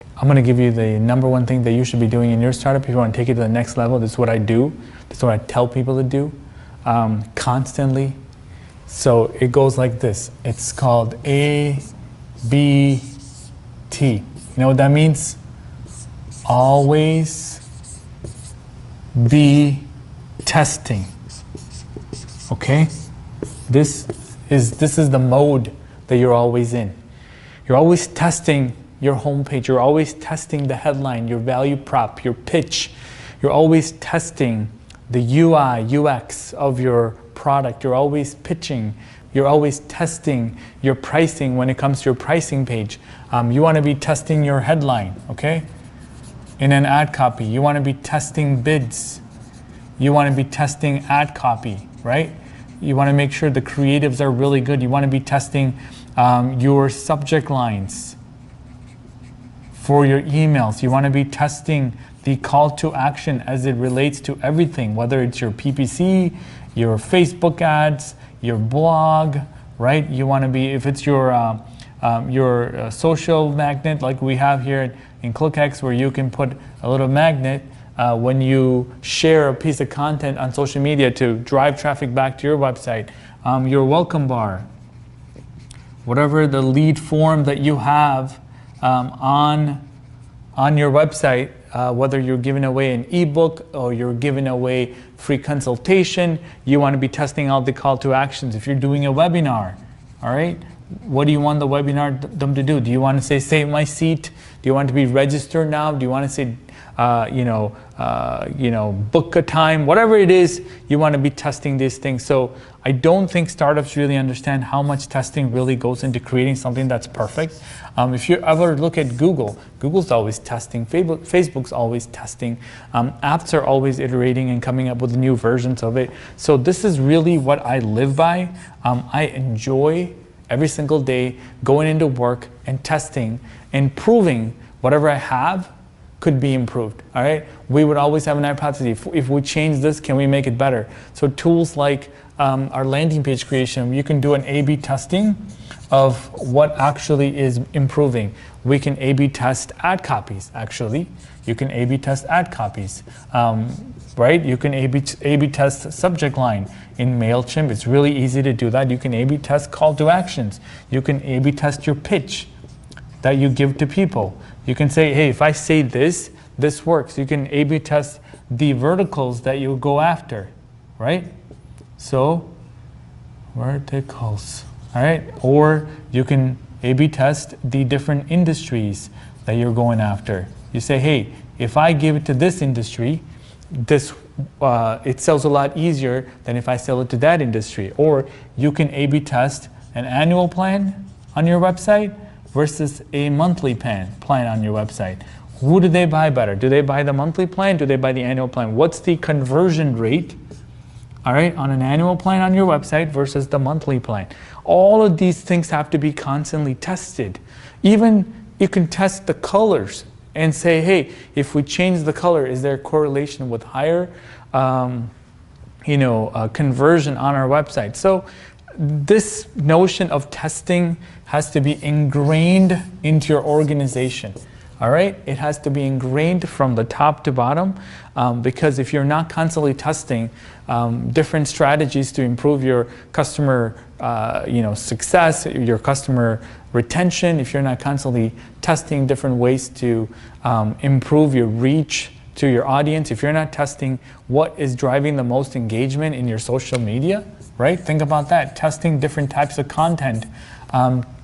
I'm going to give you the number one thing that you should be doing in your startup if you want to take it to the next level. This is what I do. This is what I tell people to do constantly. So it goes like this. It's called ABT. You know what that means? Always be testing. Okay? This is the mode that you're always in. You're always testing your homepage. You're always testing the headline, your value prop, your pitch. You're always testing the UI, UX of your product. You're always pitching. You're always testing your pricing when it comes to your pricing page. You want to be testing your headline, okay? In an ad copy, you want to be testing bids. You want to be testing ad copy, right? You want to make sure the creatives are really good. You want to be testing your subject lines for your emails. You want to be testing the call to action as it relates to everything, whether it's your PPC, your Facebook ads, your blog, right? You want to be, if it's your social magnet like we have here in ClickX, where you can put a little magnet when you share a piece of content on social media to drive traffic back to your website, your welcome bar, whatever the lead form that you have on your website, whether you're giving away an ebook or you're giving away free consultation, you want to be testing out the call to actions. If you're doing a webinar, all right, what do you want the webinar them to do? Do you want to say, save my seat? Do you want to be registered now? Do you want to say, book a time? Whatever it is, you want to be testing these things. So I don't think startups really understand how much testing really goes into creating something that's perfect. If you ever look at Google, Google's always testing, Facebook's always testing, apps are always iterating and coming up with new versions of it. So this is really what I live by. I enjoy every single day going into work and testing and proving whatever I have could be improved, all right? We would always have an hypothesis. If we change this, can we make it better? So tools like our landing page creation, you can do an A/B testing of what actually is improving. We can A/B test ad copies, actually. You can A/B test ad copies, right? You can A/B test subject line in MailChimp. It's really easy to do that. You can A/B test call to actions. You can A/B test your pitch that you give to people. You can say, hey, if I say this, this works. You can A/B test the verticals that you go after, right? So, verticals, all right? Or you can A/B test the different industries that you're going after. You say, hey, if I give it to this industry, it sells a lot easier than if I sell it to that industry. Or you can A/B test an annual plan on your website versus a monthly plan on your website. Who do they buy better? Do they buy the monthly plan? Do they buy the annual plan? What's the conversion rate, all right, on an annual plan on your website versus the monthly plan? All of these things have to be constantly tested. Even you can test the colors and say, hey, if we change the color, is there a correlation with higher conversion on our website? So this notion of testing has to be ingrained into your organization, all right? It has to be ingrained from the top to bottom, because if you're not constantly testing different strategies to improve your customer success, your customer retention, if you're not constantly testing different ways to improve your reach to your audience, if you're not testing what is driving the most engagement in your social media, right? Think about that. Testing different types of content,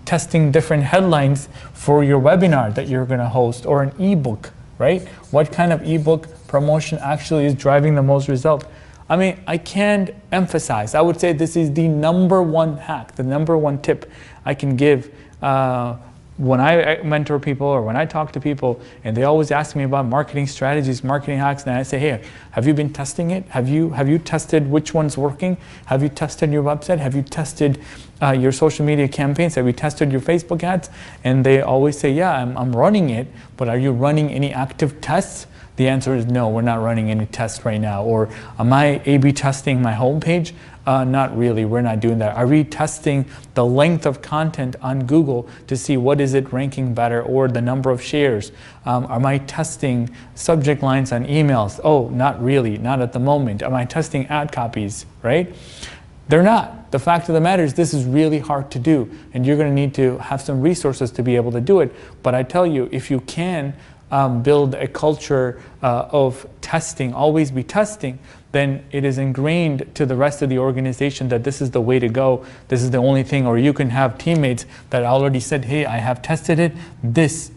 testing different headlines for your webinar that you're going to host, or an ebook, right? What kind of ebook promotion actually is driving the most result? I mean, I can't emphasize. I would say this is the number one hack, the number one tip I can give when I mentor people or when I talk to people, and they always ask me about marketing strategies, marketing hacks, and I say, hey, have you been testing it? Have you tested which one's working? Have you tested your website? Have you tested your social media campaigns? Have you tested your Facebook ads? And they always say, yeah, I'm running it, but are you running any active tests? The answer is no, we're not running any tests right now. Or am I A/B testing my homepage? Not really, we're not doing that. Are we testing the length of content on Google to see what is it ranking better, or the number of shares? Am I testing subject lines on emails? Oh, not really, not at the moment. Am I testing ad copies, right? They're not. The fact of the matter is this is really hard to do, and you're going to need to have some resources to be able to do it. But I tell you, if you can build a culture of testing, always be testing, then it is ingrained to the rest of the organization that this is the way to go. This is the only thing. Or you can have teammates that already said, hey, I have tested it. This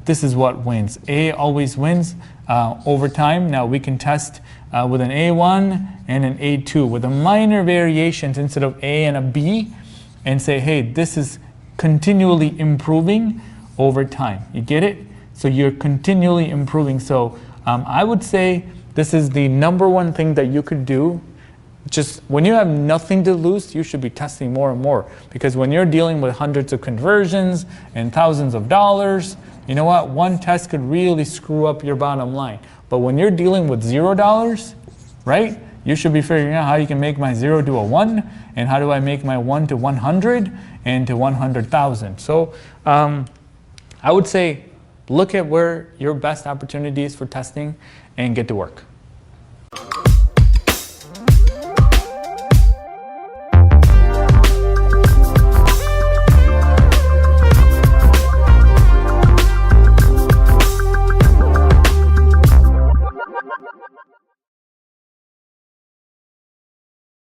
is what wins. A always wins over time. Now we can test with an A1 and an A2 with a minor variations instead of A and a B, and say, hey, this is continually improving over time. You get it? So you're continually improving. So I would say this is the number one thing that you could do. Just when you have nothing to lose, you should be testing more and more. Because when you're dealing with hundreds of conversions and thousands of dollars, you know what? One test could really screw up your bottom line. But when you're dealing with $0, right? You should be figuring out how you can make my 0 to a 1, and how do I make my 1 to 100 and to 100,000. So I would say look at where your best opportunity is for testing and get to work.